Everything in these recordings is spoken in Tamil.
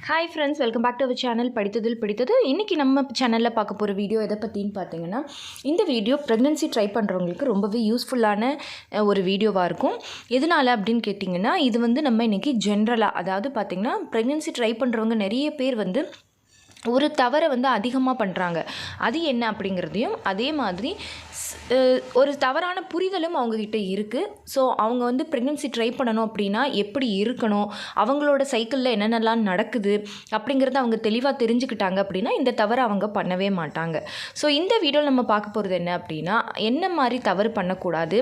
Hi friends, welcome back to our channel படித்ததில் பிடித்தது. இன்றைக்கி நம்ம சேனலில் பார்க்க போகிற வீடியோ எதை பற்றின்னு பார்த்தீங்கன்னா, இந்த வீடியோ ப்ரெக்னென்சி ட்ரை பண்ணுறவங்களுக்கு ரொம்பவே யூஸ்ஃபுல்லான ஒரு வீடியோவாக இருக்கும். எதனால் அப்படின்னு கேட்டிங்கன்னா, இது நம்ம இன்றைக்கி ஜென்ரலாக அதாவது பார்த்திங்கன்னா ப்ரெக்னென்சி ட்ரை பண்ணுறவங்க நிறைய பேர் ஒரு தவறை அதிகமாக பண்ணுறாங்க. அது என்ன அப்படிங்கிறதையும், அதே மாதிரி ஒரு தவறான புரிதலும் அவங்கக்கிட்ட இருக்குது. ஸோ அவங்க ப்ரெக்னென்சி ட்ரை பண்ணணும் அப்படின்னா எப்படி இருக்கணும், அவங்களோட சைக்கிளில் என்னென்னலாம் நடக்குது அப்படிங்கிறத அவங்க தெளிவாக தெரிஞ்சுக்கிட்டாங்க அப்படின்னா இந்த தவறை அவங்க பண்ணவே மாட்டாங்க. ஸோ இந்த வீடியோவில் நம்ம பார்க்க போகிறது என்ன அப்படின்னா, என்ன மாதிரி தவறு பண்ணக்கூடாது,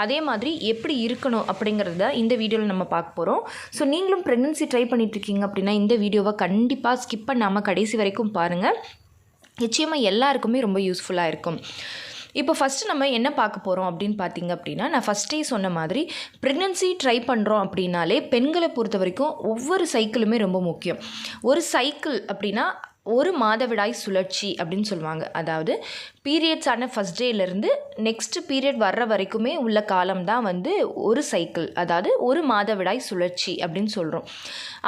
அதே மாதிரி எப்படி இருக்கணும் அப்படிங்கிறத இந்த வீடியோவில் நம்ம பார்க்க போகிறோம். ஸோ நீங்களும் ப்ரெக்னென்சி ட்ரை பண்ணிகிட்ருக்கீங்க அப்படின்னா இந்த வீடியோவை கண்டிப்பாக ஸ்கிப் பண்ணாமல் கடைசி வரைக்கும் பாருங்கள். நிச்சயமாக எல்லாருக்குமே ரொம்ப யூஸ்ஃபுல்லாக இருக்கும். இப்போ ஃபஸ்ட்டு நம்ம என்ன பார்க்க போகிறோம் அப்படின்னு பார்த்தீங்க அப்படின்னா, நான் ஃபஸ்ட்டே சொன்ன மாதிரி ப்ரெக்னென்சி ட்ரை பண்ணுறோம் அப்படின்னாலே பெண்களை பொறுத்த வரைக்கும் ஒவ்வொரு சைக்கிளுமே ரொம்ப முக்கியம். ஒரு சைக்கிள் அப்படின்னா ஒரு மாதவிடாய் சுழற்சி அப்படின்னு சொல்லுவாங்க. அதாவது பீரியட்ஸான ஃபஸ்ட் டேலேருந்து நெக்ஸ்ட் பீரியட் வர்ற வரைக்குமே உள்ள காலம் தான் ஒரு சைக்கிள், அதாவது ஒரு மாதவிடாய் சுழற்சி அப்படின்னு சொல்கிறோம்.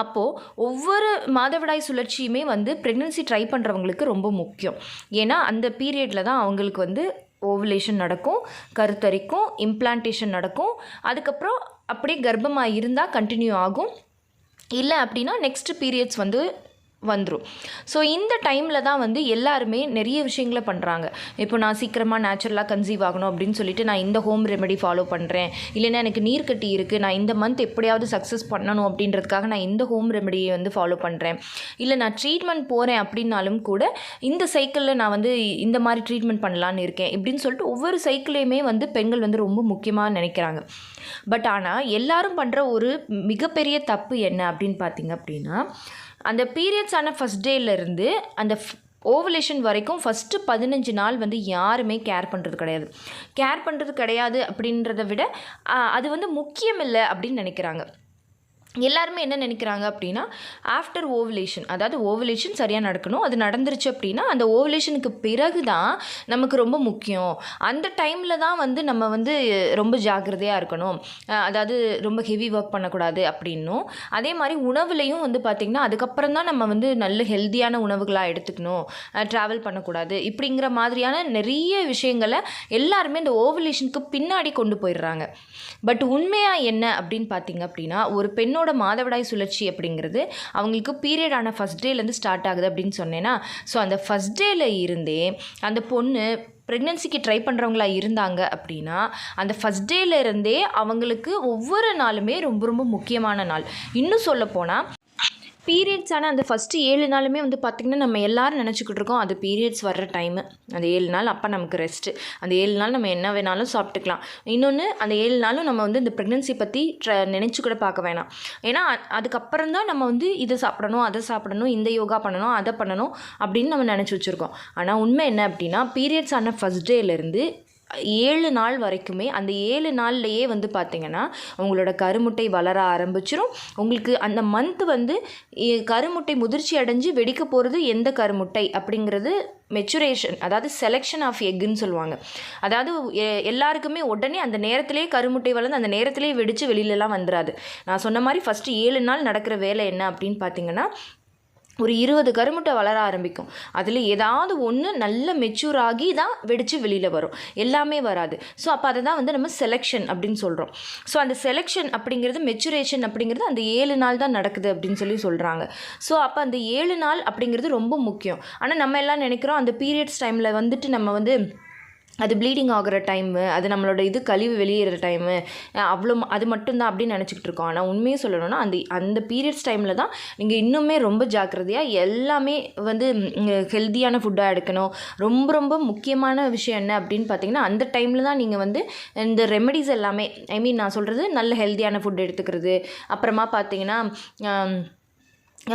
அப்போது ஒவ்வொரு மாதவிடாய் சுழற்சியுமே ப்ரெக்னென்சி ட்ரை பண்ணுறவங்களுக்கு ரொம்ப முக்கியம். ஏன்னா அந்த பீரியடில் தான் அவங்களுக்கு ஓவுலேஷன் நடக்கும், கருத்தரிக்கும், இம்ப்ளான்டேஷன் நடக்கும். அதுக்கப்புறம் அப்படியே கர்ப்பமாக இருந்தால் கண்டினியூ ஆகும், இல்லை அப்படின்னா நெக்ஸ்ட் பீரியட்ஸ் வந்துடும். ஸோ இந்த டைமில் தான் எல்லாருமே நிறைய விஷயங்களை பண்ணுறாங்க. இப்போ நான் சீக்கிரமாக நேச்சுரலாக கன்சீவ் ஆகணும் அப்படின்னு சொல்லிட்டு நான் இந்த ஹோம் ரெமெடி ஃபாலோ பண்ணுறேன், இல்லைன்னா எனக்கு நீர் கட்டி இருக்குது, நான் இந்த மந்த் எப்படியாவது சக்ஸஸ் பண்ணணும் அப்படின்றதுக்காக நான் இந்த ஹோம் ரெமெடியை ஃபாலோ பண்ணுறேன், இல்லை நான் ட்ரீட்மெண்ட் போகிறேன் அப்படின்னாலும் கூட இந்த சைக்கிளில் நான் இந்த மாதிரி ட்ரீட்மெண்ட் பண்ணலான்னு இருக்கேன் இப்படின்னு சொல்லிட்டு ஒவ்வொரு சைக்கிளையுமே பெண்கள் ரொம்ப முக்கியமாக நினைக்கிறாங்க. பட் ஆனால் எல்லாரும் பண்ணுற ஒரு மிகப்பெரிய தப்பு என்ன அப்படின்னு பார்த்தீங்க அப்படின்னா, அந்த பீரியட்ஸான ஃபஸ்ட் டேலேருந்து அந்த ஓவலேஷன் வரைக்கும் ஃபஸ்ட்டு 15 நாள் யாருமே கேர் பண்ணுறது கிடையாது அப்படின்றத விட அது முக்கியம் இல்லை அப்படின்னு நினைக்கிறாங்க. எல்லாருமே என்ன நினைக்கிறாங்க அப்படின்னா, ஆஃப்டர் ஓவலேஷன், அதாவது ஓவலேஷன் சரியாக நடக்கணும், அது நடந்துருச்சு அப்படின்னா அந்த ஓவலேஷனுக்கு பிறகு தான் நமக்கு ரொம்ப முக்கியம், அந்த டைமில் தான் நம்ம ரொம்ப ஜாக்கிரதையாக இருக்கணும், அதாவது ரொம்ப ஹெவி ஒர்க் பண்ணக்கூடாது அப்படின்னும், அதே மாதிரி உணவுலையும் பார்த்திங்கன்னா அதுக்கப்புறம் தான் நம்ம நல்ல ஹெல்த்தியான உணவுகளாக எடுத்துக்கணும், ட்ராவல் பண்ணக்கூடாது இப்படிங்கிற மாதிரியான நிறைய விஷயங்களை எல்லாருமே இந்த ஓவலேஷனுக்கு பின்னாடி கொண்டு போயிடுறாங்க. பட் உண்மையாக என்ன அப்படின்னு பார்த்திங்க அப்படின்னா, ஒரு பெண்ணோட மாதவிடாய் சுழற்சி அப்படிங்கிறது அவங்களுக்கு பீரியடான ஃபஸ்ட் டேலேருந்து ஸ்டார்ட் ஆகுது அப்படின்னு சொன்னேன்னா, ஸோ அந்த ஃபஸ்ட் டேல இருந்தே அந்த பொண்ணு ப்ரெக்னென்சிக்கு ட்ரை பண்ணுறவங்களா இருந்தாங்க அப்படின்னா அந்த ஃபஸ்ட் டேலேருந்தே அவங்களுக்கு ஒவ்வொரு நாளுமே ரொம்ப ரொம்ப முக்கியமான நாள். இன்னும் சொல்லப்போனால் பீரியட்ஸான அந்த ஃபஸ்ட்டு 7 நாளுமே பார்த்திங்கன்னா நம்ம எல்லோரும் நினச்சிக்கிட்டு இருக்கோம் அது பீரியட்ஸ் வர்ற டைமு, அந்த 7 நாள் அப்போ நமக்கு ரெஸ்ட்டு, அந்த 7 நாள் நம்ம என்ன வேணாலும் சாப்பிட்டுக்கலாம். இன்னொன்று அந்த 7 நாளும் நம்ம இந்த ப்ரெக்னென்சி பற்றி நினச்சி கூட பார்க்க வேணாம். ஏன்னா அதுக்கப்புறம் தான் நம்ம இதை சாப்பிடணும், அதை சாப்பிடணும், இந்த யோகா பண்ணணும், அதை பண்ணணும் அப்படின்னு நம்ம நினச்சி வச்சுருக்கோம். ஆனால் உண்மை என்ன அப்படின்னா, பீரியட்ஸான ஃபஸ்ட் டேலேருந்து 7 நாள் வரைக்குமே அந்த 7 நாள்லையே பார்த்திங்கன்னா உங்களோட கருமுட்டை வளர ஆரம்பிச்சிடும். உங்களுக்கு அந்த மந்த் கருமுட்டை முதிர்ச்சி அடைஞ்சு வெடிக்க போகிறது எந்த கருமுட்டை அப்படிங்கிறது மெச்சுரேஷன், அதாவது செலெக்ஷன் ஆஃப் எக்குன்னு சொல்லுவாங்க. அதாவது எல்லாருக்குமே உடனே அந்த நேரத்திலே கருமுட்டை வளர்ந்து அந்த நேரத்திலே வெடித்து வெளியிலலாம் வந்துடாது. நான் சொன்ன மாதிரி ஃபஸ்ட்டு 7 நாள் நடக்கிற வேலை என்ன அப்படின்னு பார்த்திங்கன்னா, ஒரு 20 கருமுட்டை வளர ஆரம்பிக்கும். அதில் ஏதாவது ஒன்று நல்ல மெச்சூர் ஆகி தான் வெடித்து வெளியில் வரும், எல்லாமே வராது. ஸோ அப்போ அதை தான் நம்ம செலெக்ஷன் அப்படின்னு சொல்கிறோம். ஸோ அந்த செலெக்ஷன் அப்படிங்கிறது, மெச்சுரேஷன் அப்படிங்கிறது அந்த 7 நாள் தான் நடக்குது அப்படின்னு சொல்கிறாங்க. ஸோ அப்போ அந்த 7 நாள் அப்படிங்கிறது ரொம்ப முக்கியம். ஆனால் நம்ம எல்லாம் நினைக்கிறோம் அந்த பீரியட்ஸ் டைமில் நம்ம அது ப்ளீடிங் ஆகிற டைமு, அது நம்மளோட கழிவு வெளியேற டைமு, அவ்வளோ அது மட்டும்தான் அப்படின்னு நினச்சிக்கிட்டு இருக்கோம். ஆனால் உண்மையை சொல்லணும்னா அந்த பீரியட்ஸ் டைமில் தான் நீங்கள் இன்னுமே ரொம்ப ஜாக்கிரதையாக எல்லாமே ஹெல்த்தியான ஃபுட்டாக எடுக்கணும். ரொம்ப ரொம்ப முக்கியமான விஷயம் என்ன அப்படின்னு பார்த்தீங்கன்னா, அந்த டைமில் தான் நீங்கள் இந்த ரெமெடிஸ் எல்லாமே, நான் சொல்கிறது நல்ல ஹெல்த்தியான ஃபுட் எடுத்துக்கிறது, அப்புறமா பார்த்தீங்கன்னா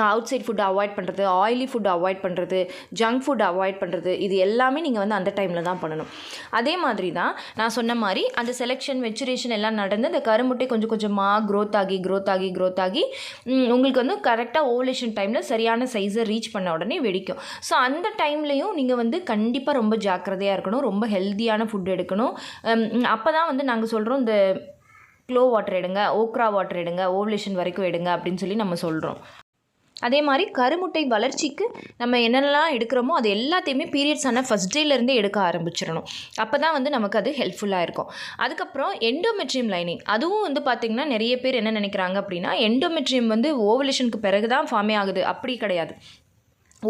அவுட் சைட் ஃபுட்டை அவாய்ட் பண்ணுறது, ஆயிலி ஃபுட்டை அவாய்ட் பண்ணுறது, ஜங்க் ஃபுட் அவாய்ட் பண்ணுறது, இது எல்லாமே நீங்கள் அந்த டைமில் தான் பண்ணணும். அதே மாதிரி தான் நான் சொன்ன மாதிரி அந்த செலெக்ஷன், மெச்சுரேஷன் எல்லாம் நடந்து அந்த கருமுட்டை கொஞ்சம் கொஞ்சமாக க்ரோத் ஆகி உங்களுக்கு கரெக்டாக ஓவலேஷன் டைமில் சரியான சைஸை ரீச் பண்ண உடனே வெடிக்கும். ஸோ அந்த டைம்லையும் நீங்கள் கண்டிப்பாக ரொம்ப ஜாக்கிரதையாக இருக்கணும், ரொம்ப ஹெல்த்தியான ஃபுட் எடுக்கணும். அப்போ தான் நாங்கள் சொல்கிறோம் இந்த க்ளோ வாட்டர் எடுங்க, ஓக்ரா வாட்டர் எடுங்க, ஓவலேஷன் வரைக்கும் எடுங்க அப்படின்னு சொல்லி நம்ம சொல்கிறோம். அதே மாதிரி கருமுட்டை வளர்ச்சிக்கு நம்ம என்னென்னலாம் எடுக்கிறோமோ அது எல்லாத்தையுமே பீரியட்ஸ் ஆன ஃபஸ்ட் டேலேருந்தே எடுக்க ஆரம்பிச்சிடணும். அப்போ தான் வந்து நமக்கு அது ஹெல்ப்ஃபுல்லாக இருக்கும். அதுக்கப்புறம் எண்டோமெட்ரியம் லைனிங், அதுவும் வந்து பார்த்திங்கன்னா நிறைய பேர் என்ன நினைக்கிறாங்க அப்படின்னா, எண்டோமெட்ரியம் வந்து ஓவலேஷனுக்கு பிறகு தான் ஃபார்மே ஆகுது. அப்படி கிடையாது.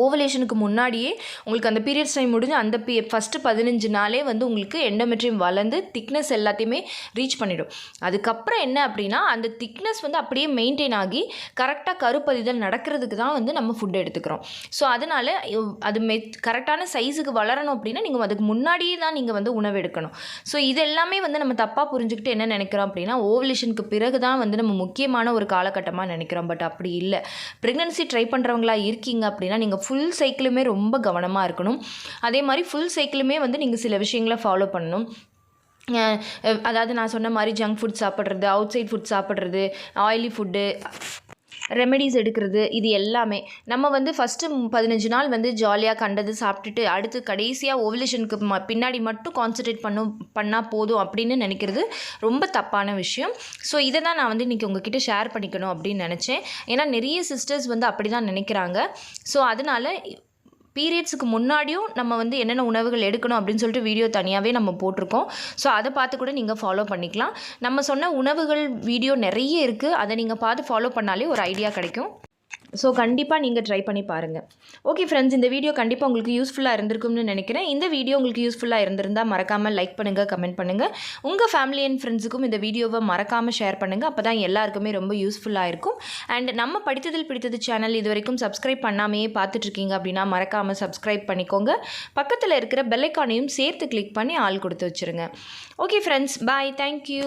ஓவலேஷனுக்கு முன்னாடியே உங்களுக்கு அந்த பீரியட்ஸ் டைம் முடிஞ்சு அந்த ஃபஸ்ட்டு 15 நாளே வந்து உங்களுக்கு எண்டோமெட்ரியம் வளர்ந்து திக்னஸ் எல்லாத்தையுமே ரீச் பண்ணிடும். அதுக்கப்புறம் என்ன அப்படின்னா, அந்த திக்னஸ் வந்து அப்படியே மெயின்டைன் ஆகி கரெக்டாக கருப்பதிதல் நடக்கிறதுக்கு தான் வந்து நம்ம ஃபுட் எடுத்துக்கிறோம். ஸோ அதனால் அது கரெக்டான சைஸுக்கு வளரணும் அப்படின்னா நீங்கள் அதுக்கு முன்னாடியே தான் நீங்கள் வந்து உணவு எடுக்கணும். ஸோ இது எல்லாமே வந்து நம்ம தப்பாக புரிஞ்சுக்கிட்டு என்ன நினைக்கிறோம் அப்படின்னா, ஓவலேஷனுக்கு பிறகு தான் வந்து நம்ம முக்கியமான ஒரு காலகட்டமாக நினைக்கிறோம். பட் அப்படி இல்லை. ப்ரெக்னன்சி ட்ரை பண்ணுறவங்களா இருக்கீங்க அப்படின்னா நீங்கள் ஃபுல் சைக்கிளுமே ரொம்ப கவனமாக இருக்கணும். அதே மாதிரி ஃபுல் சைக்கிளுமே வந்து நீங்கள் சில விஷயங்களை ஃபாலோ பண்ணணும். அதாவது நான் சொன்ன மாதிரி ஜங்க் ஃபுட் சாப்பிட்றது, அவுட் சைட் ஃபுட் சாப்பிட்றது, ஆயிலி ஃபுட்டு, ரெமெடிஸ் எடுக்கிறது, இது எல்லாமே நம்ம வந்து ஃபஸ்ட்டு 15 நாள் வந்து ஜாலியாக கண்டது சாப்பிட்டுட்டு அடுத்து கடைசியாக ஓவலேஷனுக்கு பின்னாடி மட்டும் கான்சன்ட்ரேட் பண்ணால் போதும் அப்படின்னு நினைக்கிறது ரொம்ப தப்பான விஷயம். ஸோ இதை தான் நான் வந்து இன்றைக்கி உங்ககிட்ட ஷேர் பண்ணிக்கணும் அப்படின்னு நினச்சேன். ஏன்னா நிறைய சிஸ்டர்ஸ் வந்து அப்படி தான் நினைக்கிறாங்க. ஸோ அதனால் பீரியட்ஸுக்கு முன்னாடியும் நம்ம வந்து என்னென்ன உணவுகள் எடுக்கணும் அப்படின்னு சொல்லிட்டு வீடியோ தனியாகவே நம்ம போட்டிருக்கோம். ஸோ அதை பார்த்து கூட நீங்கள் ஃபாலோ பண்ணிக்கலாம். நம்ம சொன்ன உணவுகள் வீடியோ நிறைய இருக்குது. அதை நீங்கள் பார்த்து ஃபாலோ பண்ணாலே ஒரு ஐடியா கிடைக்கும். ஸோ கண்டிப்பாக நீங்கள் ட்ரை பண்ணி பாருங்கள். ஓகே ஃப்ரெண்ட்ஸ், இந்த வீடியோ கண்டிப்பாக உங்களுக்கு யூஸ்ஃபுல்லாக இருந்திருக்கும்னு நினைக்கிறேன். இந்த வீடியோ உங்களுக்கு யூஸ்ஃபுல்லாக இருந்திருந்தால் மறக்காமல் லைக் பண்ணுங்கள், கமெண்ட் பண்ணுங்கள். உங்கள் ஃபேமிலி அண்ட் ஃப்ரெண்ட்ஸுக்கும் இந்த வீடியோவை மறக்காமல் ஷேர் பண்ணுங்கள். அப்போ தான் எல்லாருக்குமே ரொம்ப யூஸ்ஃபுல்லாக இருக்கும். அண்ட் நம்ம படித்ததில் பிடித்தது சேனல் இது வரைக்கும் சப்ஸ்கிரைப் பண்ணாமையே பார்த்துட்ருக்கீங்க அப்படின்னா மறக்காமல் சப்ஸ்கிரைப் பண்ணிக்கோங்க. பக்கத்தில் இருக்கிற பெல் ஐக்கானையும் சேர்த்து கிளிக் பண்ணி ஆல் கொடுத்து வச்சுருங்க. ஓகே ஃப்ரெண்ட்ஸ், பாய், தேங்க்யூ.